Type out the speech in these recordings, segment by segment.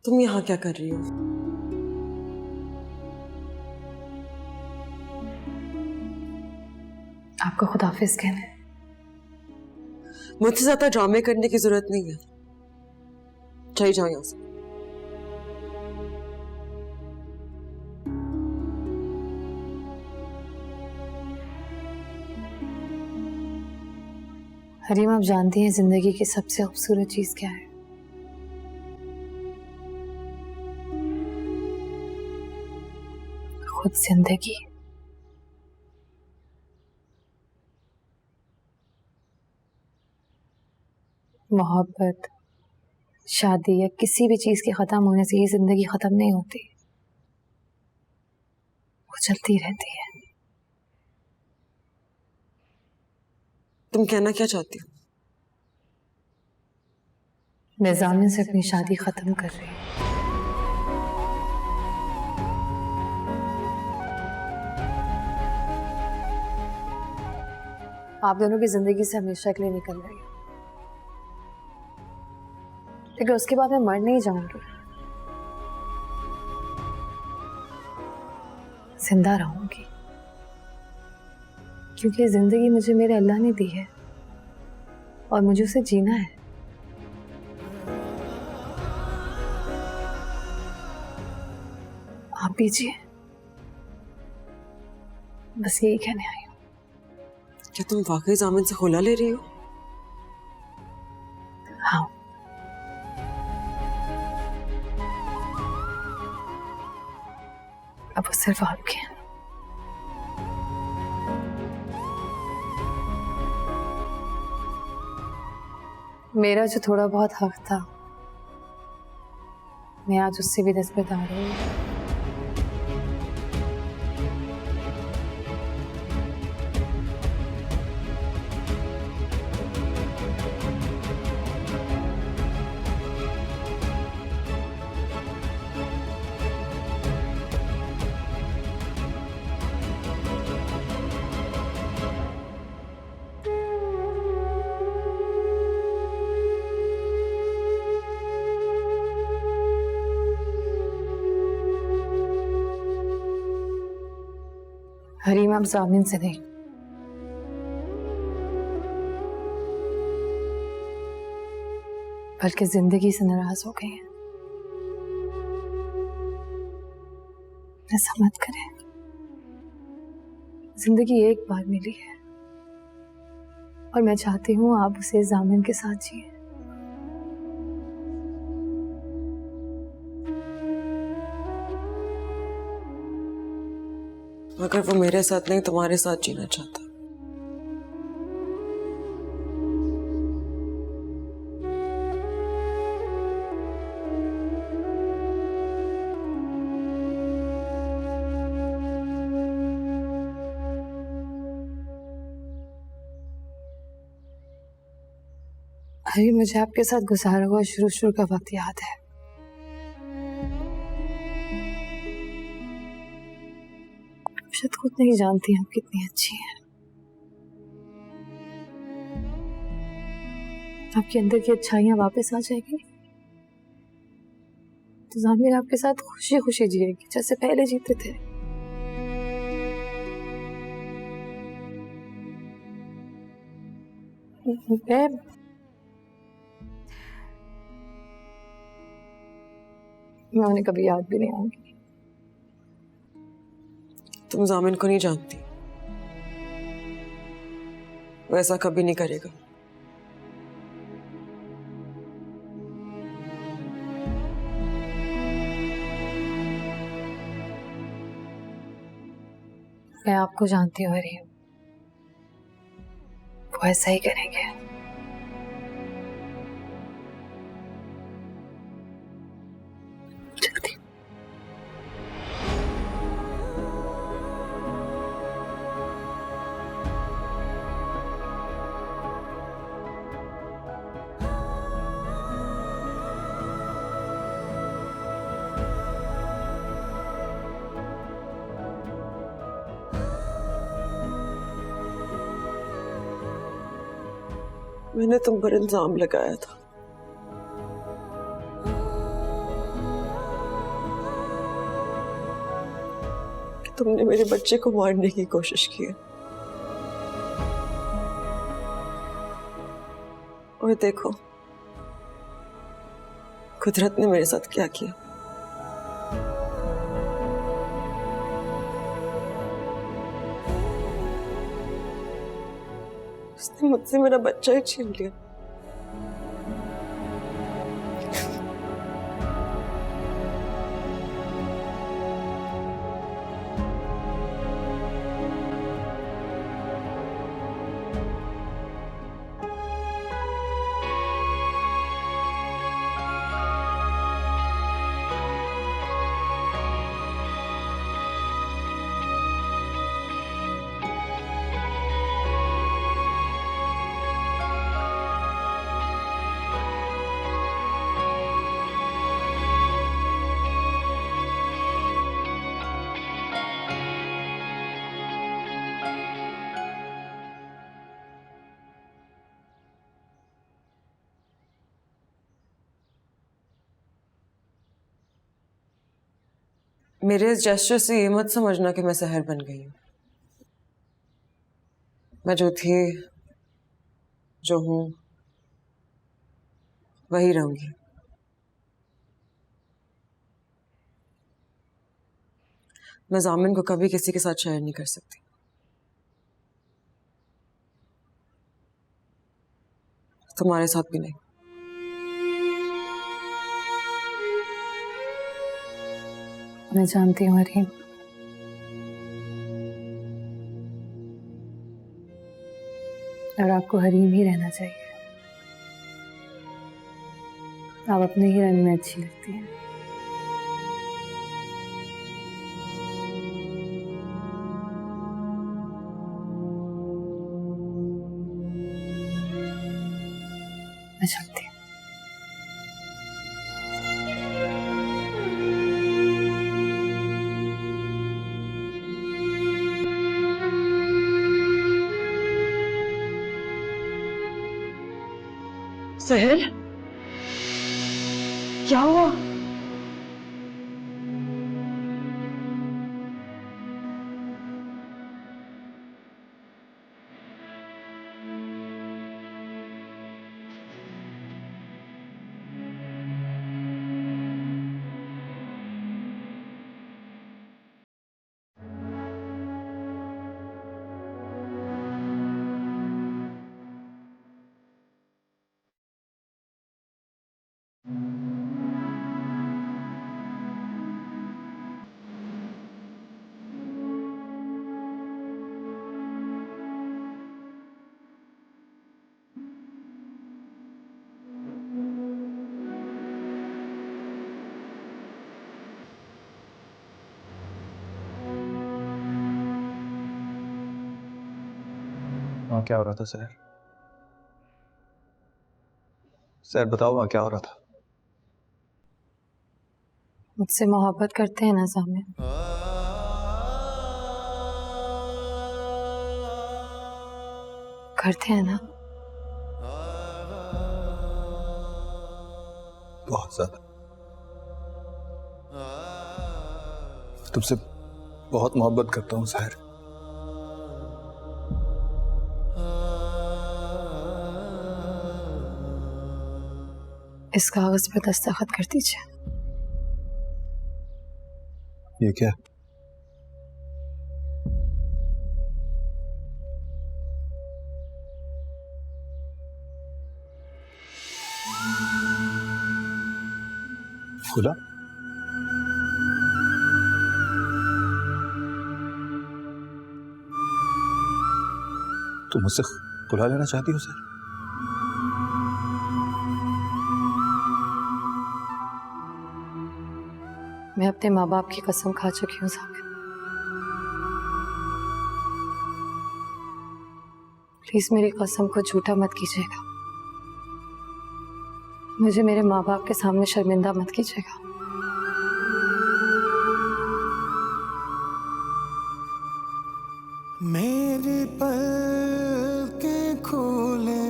तुम यहाँ क्या कर रही हो? आपको खुदाफिज कहना है? मुझसे ज्यादा ड्रामे करने की जरूरत नहीं है। चली जाओ यहाँ से। हरीम, आप जानती हैं जिंदगी की सबसे खूबसूरत चीज क्या है? खुद जिंदगी। मोहब्बत, शादी या किसी भी चीज के खत्म होने से ये जिंदगी खत्म नहीं होती, वो चलती रहती है। तुम कहना क्या चाहती हो? मैं जामिन से अपनी शादी खत्म कर रही हूँ। आप दोनों की जिंदगी से हमेशा के लिए निकल रही हूँ, लेकिन उसके बाद मैं मर नहीं जाऊंगी, जिंदा रहूंगी, क्योंकि जिंदगी मुझे मेरे अल्लाह ने दी है और मुझे उसे जीना है। आप भी जिए, बस यही कहने आई हूँ। क्या तुम वाकई जामिन से खुला ले रही हो? हाँ। अब वो सिर्फ आपके हैं। मेरा जो थोड़ा बहुत हक था, मैं आज उससे भी दस्तबरदार हूँ। हरीम, आप जामिन से नहीं, बल्कि जिंदगी से नाराज हो गए हैं। ऐसा मत करें, जिंदगी एक बार मिली है और मैं चाहती हूँ आप उसे जामिन के साथ जिए। अगर वो मेरे साथ नहीं तुम्हारे साथ जीना चाहता, अरे, मुझे आपके साथ गुजारा हुआ शुरू का वक्त याद है। शायद खुद नहीं जानती आप कितनी अच्छी हैं। आपके अंदर की अच्छाइयां वापस आ जाएगी तो जामिन आपके साथ खुशी खुशी जिएगी जैसे पहले जीते थे। मैं उन्हें कभी याद भी नहीं आऊंगी। तुम जामिन को नहीं जानती, वो ऐसा कभी नहीं करेगा। मैं आपको जानती हूँ हरीम, वो ऐसा ही करेंगे। मैंने तुम पर इल्जाम लगाया था, तुमने मेरे बच्चे को मारने की कोशिश की है, और देखो कुदरत ने मेरे साथ क्या किया। उसने मुझसे मेरा बच्चा ही छीन लिया। मेरे इस जेस्चर से ये मत समझना कि मैं सहर बन गई हूं। मैं जो थी, जो हूं, वही रहूंगी। मैं जामिन को कभी किसी के साथ शेयर नहीं कर सकती। तुम्हारे साथ भी नहीं। मैं जानती हूँ हरीम, और आपको हरीम ही रहना चाहिए। आप अपने ही रंग में अच्छी लगती हैं। मैं चलती हूँ। सहर, क्या हुआ? वहाँ क्या हो रहा था सर? सर बताओ वहाँ क्या हो रहा था? मुझसे मोहब्बत करते हैं ना जामिन? करते हैं ना? बहुत ज्यादा। तुमसे बहुत मोहब्बत करता हूँ सहर। इस कागज पे दस्तखत कर दीजिए। ये क्या? खुला? तुम मुझसे खुला लेना चाहती हो सर? मैं अपने माँ बाप की कसम खा चुकी हूँ जामिन। प्लीज मेरी कसम को झूठा मत कीजिएगा। मुझे मेरे माँ बाप के सामने शर्मिंदा मत कीजिएगा। मेरी पलकें खोले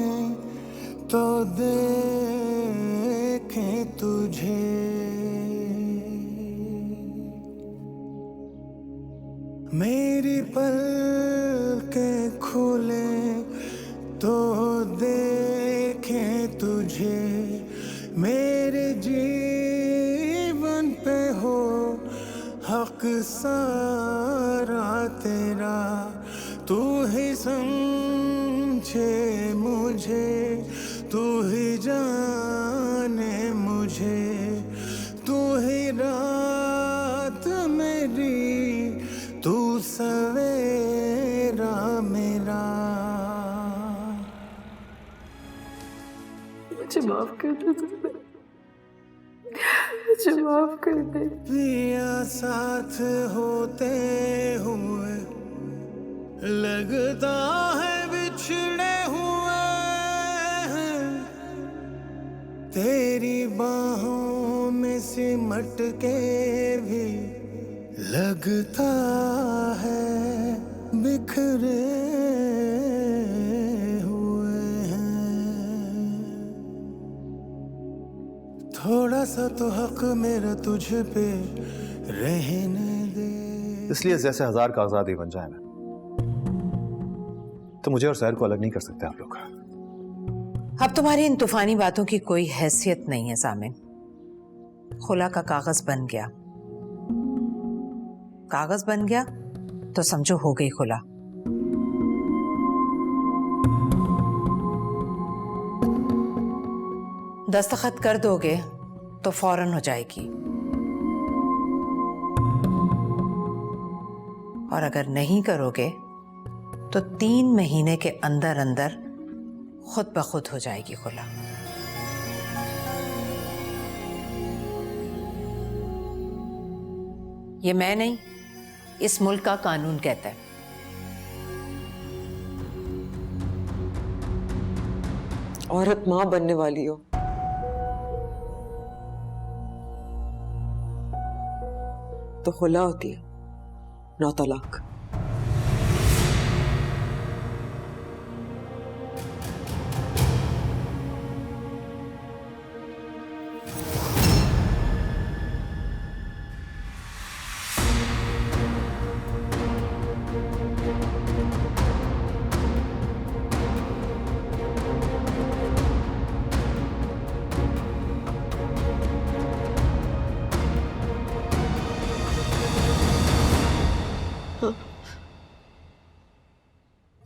तो देखे तुझे, मेरी पलकें खोले तो देखे तुझे, मेरे जीवन पे हो हक सारा तेरा, तू ही समझे मुझे, तू ही जाने मुझे, तू ही रात मेरी, तू सवेरा मेरा। मुझे माफ कर दो, मुझे माफ कर दे। पिया साथ होते हुए लगता है बिछड़े हुए हैं, तेरी बाहों में सिमट के भी लगता है बिखरे हुए हैं। थोड़ा सा तो हक मेरा तुझ पे रहने दे। इसलिए जैसे हजार कागजात ही बन जाए ना, तो मुझे और सहर को अलग नहीं कर सकते आप लोग। अब तुम्हारी इन तूफानी बातों की कोई हैसियत नहीं है सामिन। खुला का कागज बन गया, कागज बन गया तो समझो हो गई खुला। दस्तखत कर दोगे तो फौरन हो जाएगी, और अगर नहीं करोगे तो 3 महीने के अंदर अंदर खुद ब खुद हो जाएगी खुला। ये मैं नहीं, इस मुल्क का कानून कहता है। औरत मां बनने वाली हो तो खुला होती है, 9 तलाक।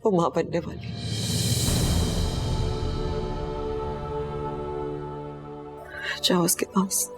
वो मां बनने वाली। जाओ उसके पास।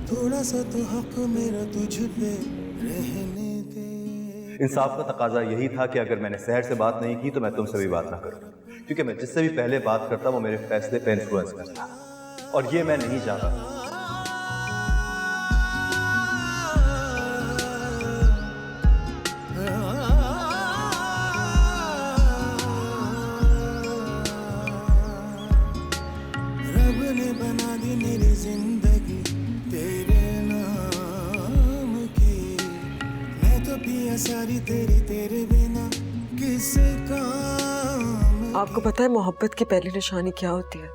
थोड़ा सा तो हक मेरा तुझ पे रहने दे। इंसाफ का तकाजा यही था कि अगर मैंने सहर से बात नहीं की तो मैं तुमसे भी बात ना करूं, क्योंकि मैं जिससे भी पहले बात करता वो मेरे फैसले पे इन्फ्लुएंस करता, और ये मैं नहीं चाहता। रब ने बना दी मेरी जिंदगी तेरे नाम की, मैं तो पिया सारी तेरी, तेरे बिना किस काम। आपको पता है मोहब्बत की पहली निशानी क्या होती है?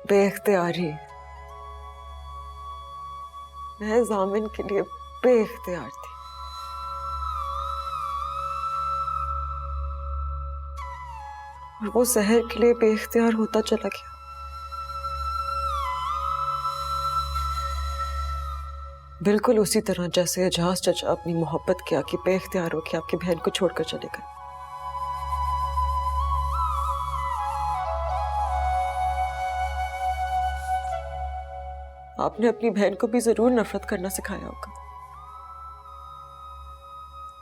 बेइख्तियारी। मैं जामिन के लिए बेइख्तियार थी। और वो सहर के लिए बेइख्तियार होता चला गया। बिल्कुल उसी तरह जैसे एजाज चाचा अपनी मोहब्बत के आगे बेइख्तियार होकर आपकी बहन को छोड़कर चले गए। आपने अपनी बहन को भी जरूर नफरत करना सिखाया होगा,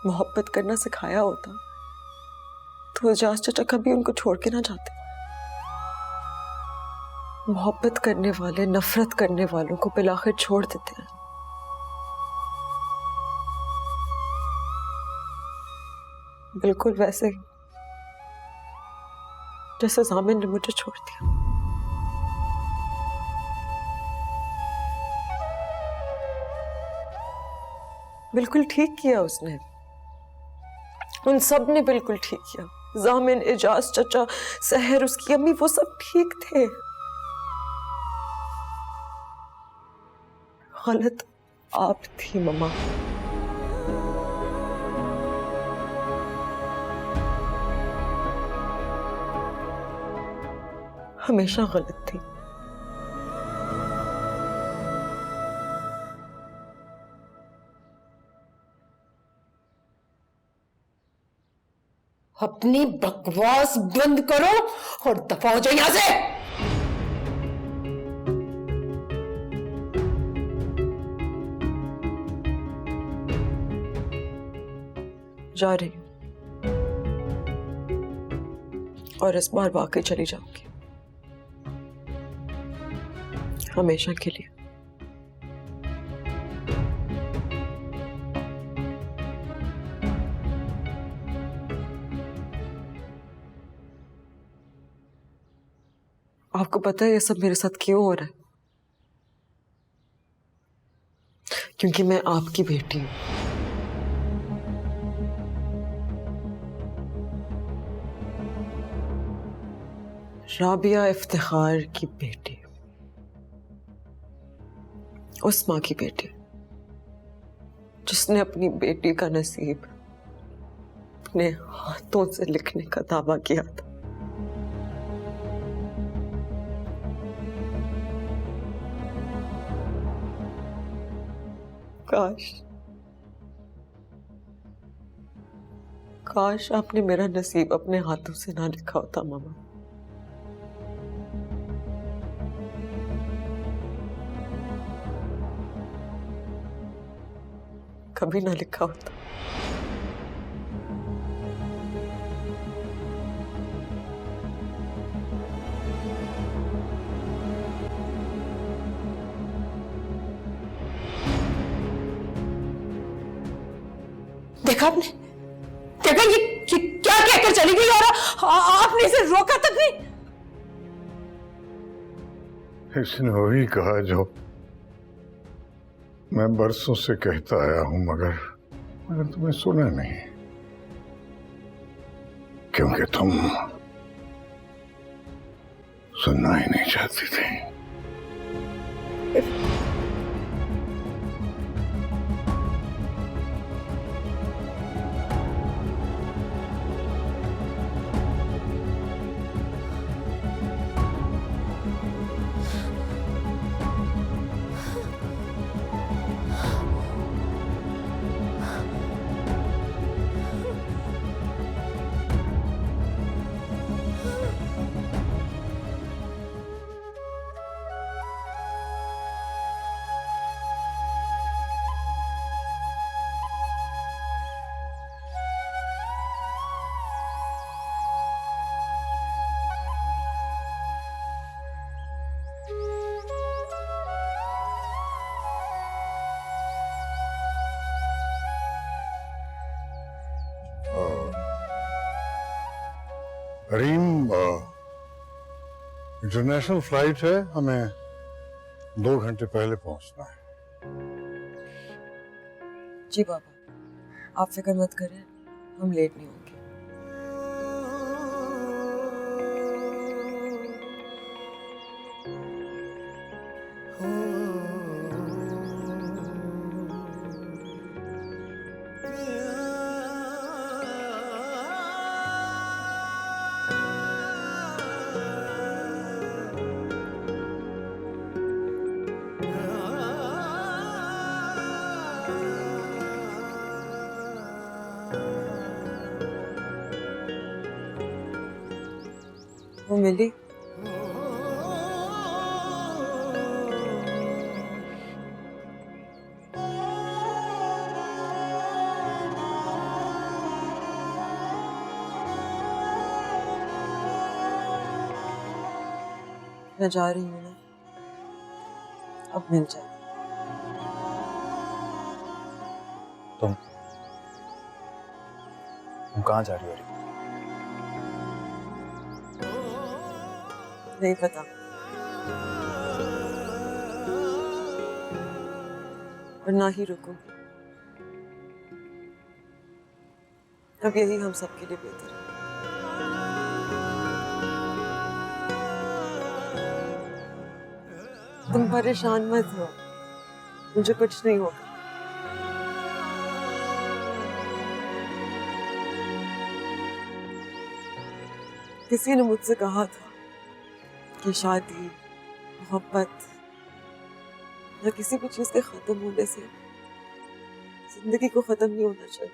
मोहब्बत करना सिखाया होता तो एजाज चाचा कभी उनको छोड़ के ना जाते। मोहब्बत करने वाले नफरत करने वालों को बिलाखिर छोड़ देते हैं। बिल्कुल वैसे ही जैसे जामिन ने मुझे छोड़ दिया। बिल्कुल ठीक किया उसने, उन सब ने बिल्कुल ठीक किया। जामिन, एजाज चाचा, सहर, उसकी अम्मी, वो सब ठीक थे। गलत आप थी मम्मा। हमेशा गलत थी। अपनी बकवास बंद करो और दफा हो जाओ यहां से। जा रही हूं और इस बार वाकई चली जाऊंगी, हमेशा के लिए। आपको पता है ये सब मेरे साथ क्यों हो रहा है? क्योंकि मैं आपकी बेटी हूं। राबिया इफ्तिखार की बेटी, उस मां की बेटी जिसने अपनी बेटी का नसीब अपने हाथों से लिखने का दावा किया था। काश आपने मेरा नसीब अपने हाथों से ना लिखा होता मामा। कभी ना लिखा होता। देखा आपने, देखा ये क्या कहकर चली गई और आपने इसे रोका तक नहीं। इसने वही कहा जो मैं बरसों से कहता आया हूं, मगर तुम्हें सुना नहीं, क्योंकि तुम सुनना ही नहीं चाहती थी। रीम, इंटरनेशनल फ्लाइट है, हमें 2 घंटे पहले पहुंचना है। जी बाबा, आप फिक्र मत करें, हम लेट नहीं होंगे। वो मिली? मैं जा रही हूँ ना, अब मिल जाए। तुम कहाँ जा रही हो? नहीं पता, और ना ही रुकूंगी। अब यही हम सबके लिए बेहतर है। तुम परेशान मत हो, मुझे कुछ नहीं होगा। किसी ने मुझसे कहा था कि शादी, मोहब्बत या किसी भी चीज के खत्म होने से जिंदगी को खत्म नहीं होना चाहिए।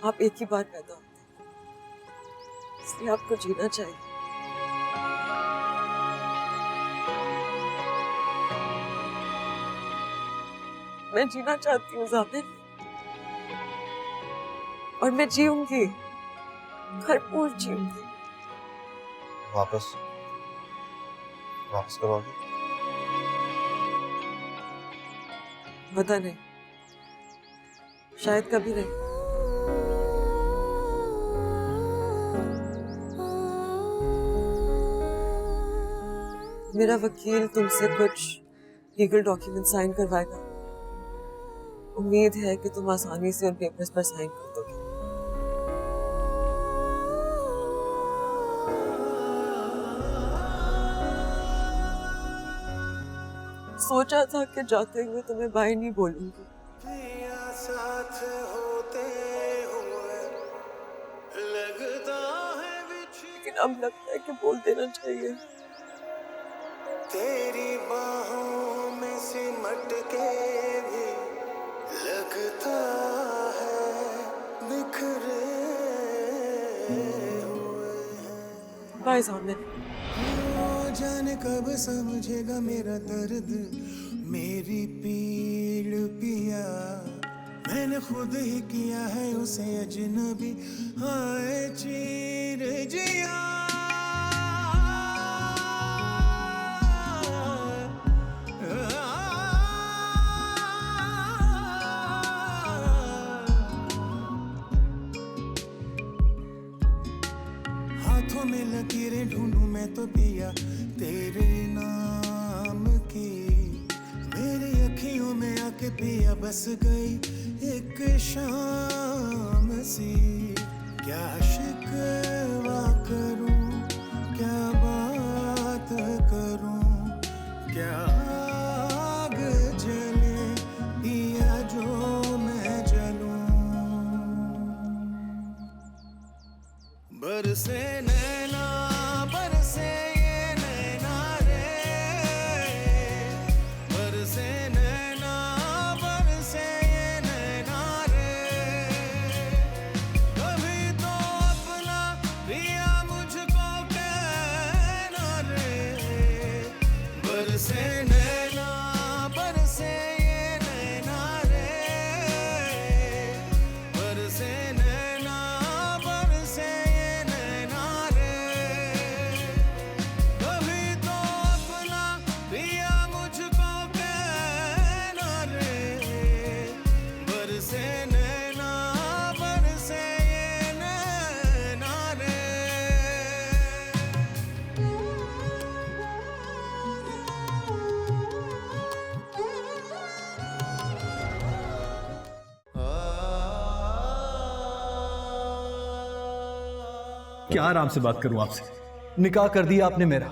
आप एक ही बार पैदा होते हैं, इसलिए आपको जीना चाहिए। मैं जीना चाहती हूँ ज़ामिन, और मैं जीऊंगी, भरपूर जीऊंगी। वापस कब आओगे? पता नहीं, शायद कभी नहीं। मेरा वकील तुमसे कुछ लीगल डॉक्यूमेंट साइन करवाएगा। उम्मीद है कि तुम आसानी से उन पेपर्स पर साइन कर दोगे। सोचा था कि जाते हुए तुम्हें बाय नहीं बोलूंगी, साथ होते हुए लगता है लेकिन अब लगता है कि बोल देना चाहिए। तेरी बाहों में सिमट के भी लगता है बिखरे हुए हैं। बाय ज़ामिन। जाने कब समझेगा मेरा दर्द, मेरी पीड़ पिया। मैंने खुद ही किया है उसे अजनबी, हाय चीर जिया। हाथों में लकीरें ढूंढूं मैं तो पिया तेरे नाम की। मेरी अखियों में आके पिया बस गई एक शाम सी। क्या शिकवा करूं, क्या बात करूं, क्या आग जले पिया जो मैं जलूं। बरसे नैना बरसे ये नैना रे, बरसे नैना बरसे ये नैना रे। कभी तो अपना पिया मुझको कहना रे। बरसे नैना बरसे ये नैना रे, बरसे नैना बरसे ये नैना रे। कभी तो अपना पिया मुझको कहना रे। बरसे नैना बरसे ये नैना रे। क्या आराम से बात करूं आपसे? निकाह कर दिया आपने मेरा,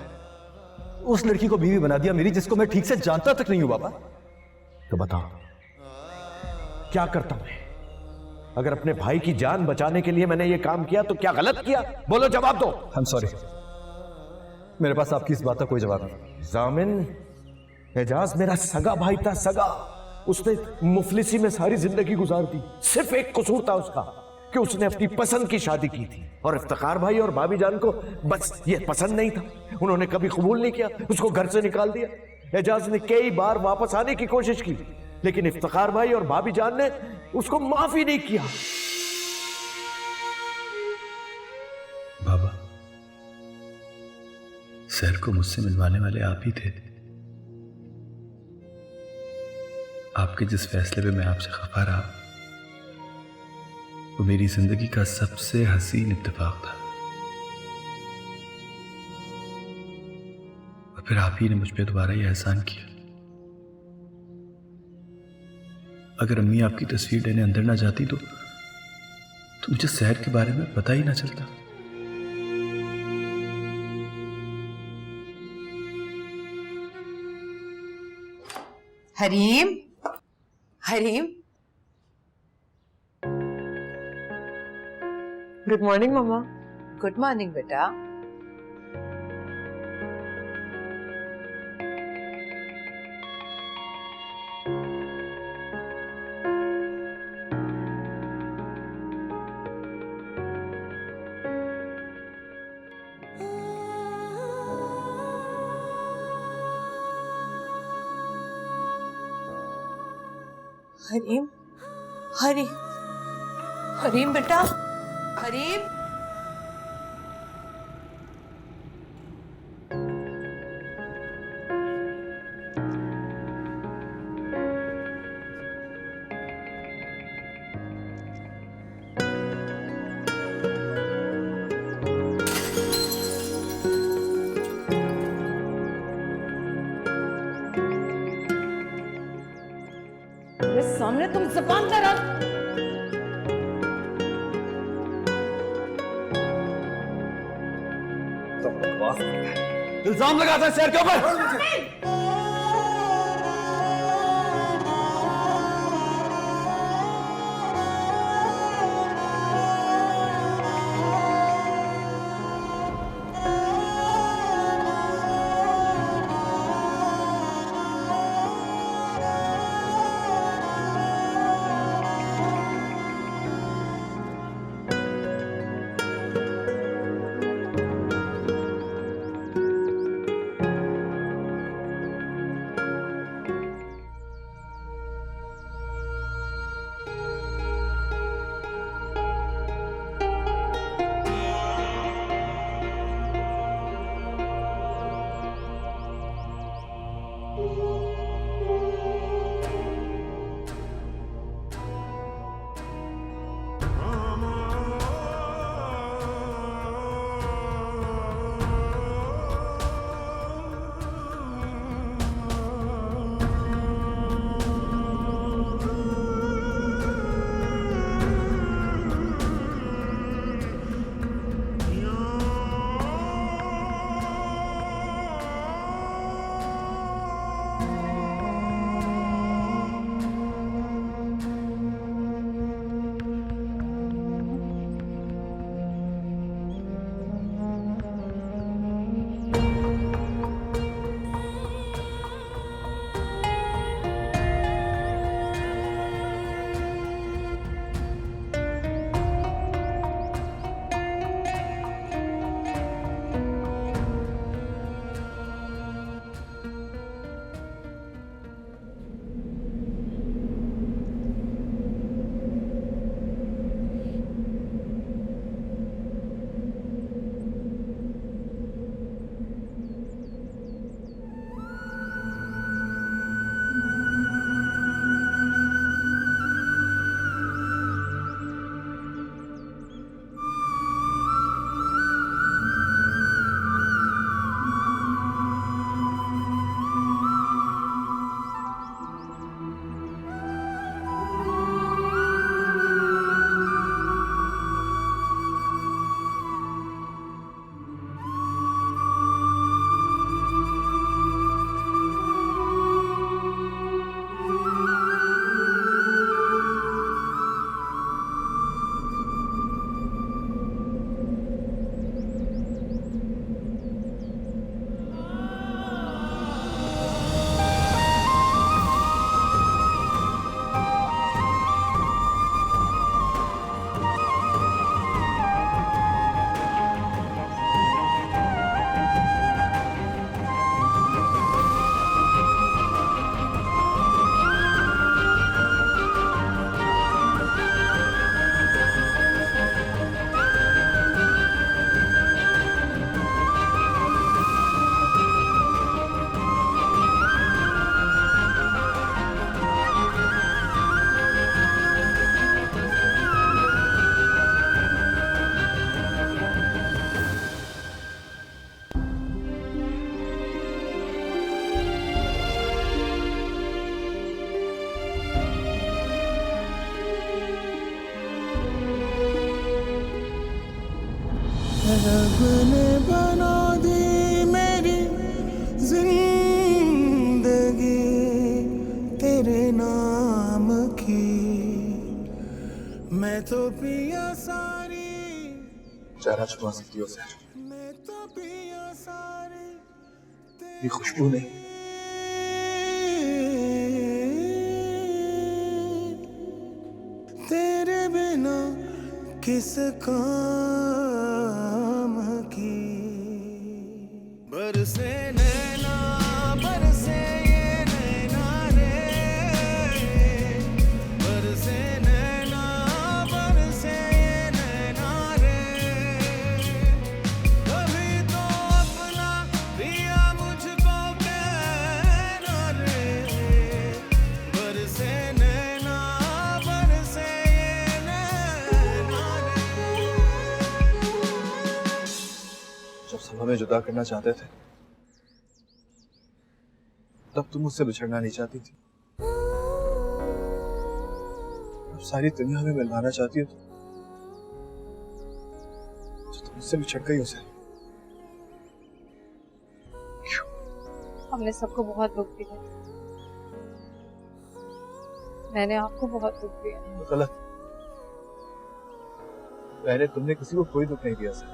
उस लड़की को बीवी बना दिया मेरी, जिसको मैं ठीक से जानता तक नहीं हूं बाबा। तो बताओ क्या करता मैं? अगर अपने भाई की जान बचाने के लिए मैंने ये काम किया तो क्या गलत किया? बोलो, जवाब दो। आई एम सॉरी, मेरे पास आपकी इस बात का कोई जवाब नहीं। जामिन, एजाज मेरा सगा भाई था, सगा। उसने मुफलिसी में सारी जिंदगी गुजार दी। सिर्फ एक कसूर था उसका कि उसने अपनी पसंद की शादी की थी, और इफ्तिखार भाई और भाभी जान को बस ये पसंद नहीं था। उन्होंने कभी कबूल नहीं किया, उसको घर से निकाल दिया। एजाज ने कई बार वापस आने की कोशिश की, लेकिन इफ्तिखार भाई और भाभी जान ने उसको माफ ही नहीं किया। बाबा, सर को मुझसे मिलवाने वाले आप ही थे। आपके जिस फैसले पे मैं आपसे खफा रहा, वो मेरी जिंदगी का सबसे हसीन इत्तेफाक था। और फिर आप ही ने मुझ पे दोबारा ये एहसान किया। अगर अम्मी आपकी तस्वीर लेने अंदर ना जाती तो मुझे शहर के बारे में पता ही ना चलता। हरीम, हरीम, गुड मॉर्निंग मम्मा। गुड मॉर्निंग बेटा। हरीम, हरीम, हरीम बेटा, हरीम। मेरे सामने तुम जुबान पर रख। इल्जाम लगाता है शहर के ऊपर। रब ने बना दी मेरी जिंदगी तेरे नाम की, मैं तो पिया सारी, चेहरा छुपा सकती हो सर, मैं तो पिया सारी ये खुशबू नहीं, तेरे बिना किस काम की। बरसे नैना बरसे ये नैना रे, बरसे नैना बरसे ये नैना रे, कभी तो अपना पिया मुझको कहना रे, बरसे नैना बरसे ये नैना रे। जब सब हमें जुदा करना चाहते थे तब तुम मुझसे बिछड़ना नहीं चाहती थी, अब सारी दुनिया हमें मिलवाना चाहती हो तो तुम मुझसे बिछड़ गई हो सर। हमने सबको बहुत दुख दिया, मैंने आपको बहुत दुख दिया। गलत, पहले तुमने किसी को कोई दुख नहीं दिया सर,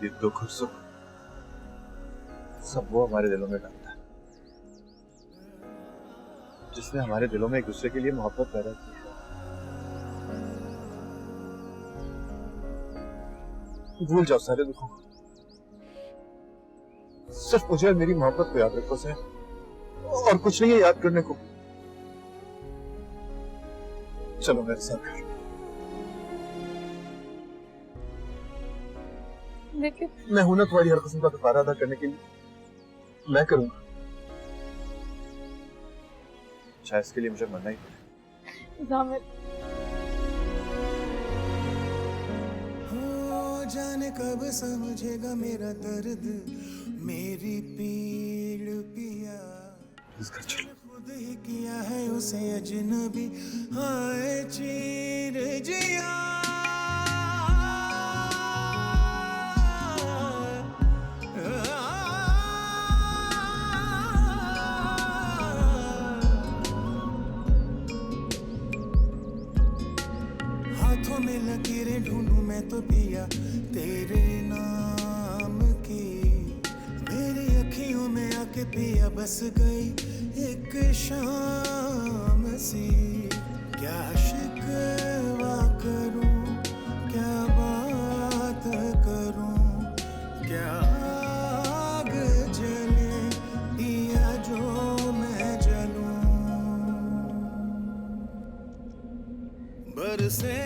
ये दुख और सुख सब वो हमारे दिलों में डालता है जिसने हमारे दिलों में एक दूसरे के लिए मोहब्बत पैदा की है। भूल जाओ सारे दुखों को, सिर्फ मुझे और मेरी मोहब्बत को याद रखो सर, और कुछ नहीं है याद करने को। चलो मेरे साथ। लेकिन मैं हूं ना तुम्हारी हर किस्म का दोबारा अदा करने के लिए, मैं करूंगा, शायद इसके लिए मुझे मरना ही पड़े। जामिर, हो जाने कब समझेगा मेरा दर्द, मेरी पीड़ पिया, इस घर चलो। खुद ही किया है उसे अजनबी, हाय चीर जिया। हाथों में लकीरें ढूंढूं मैं तो पिया तेरे नाम की, मेरी अखियों में आके पिया बस गई एक शाम सी। क्या शिकवा करूं, क्या बात करूं, क्या आग जले पिया जो मैं जलूं। बरसे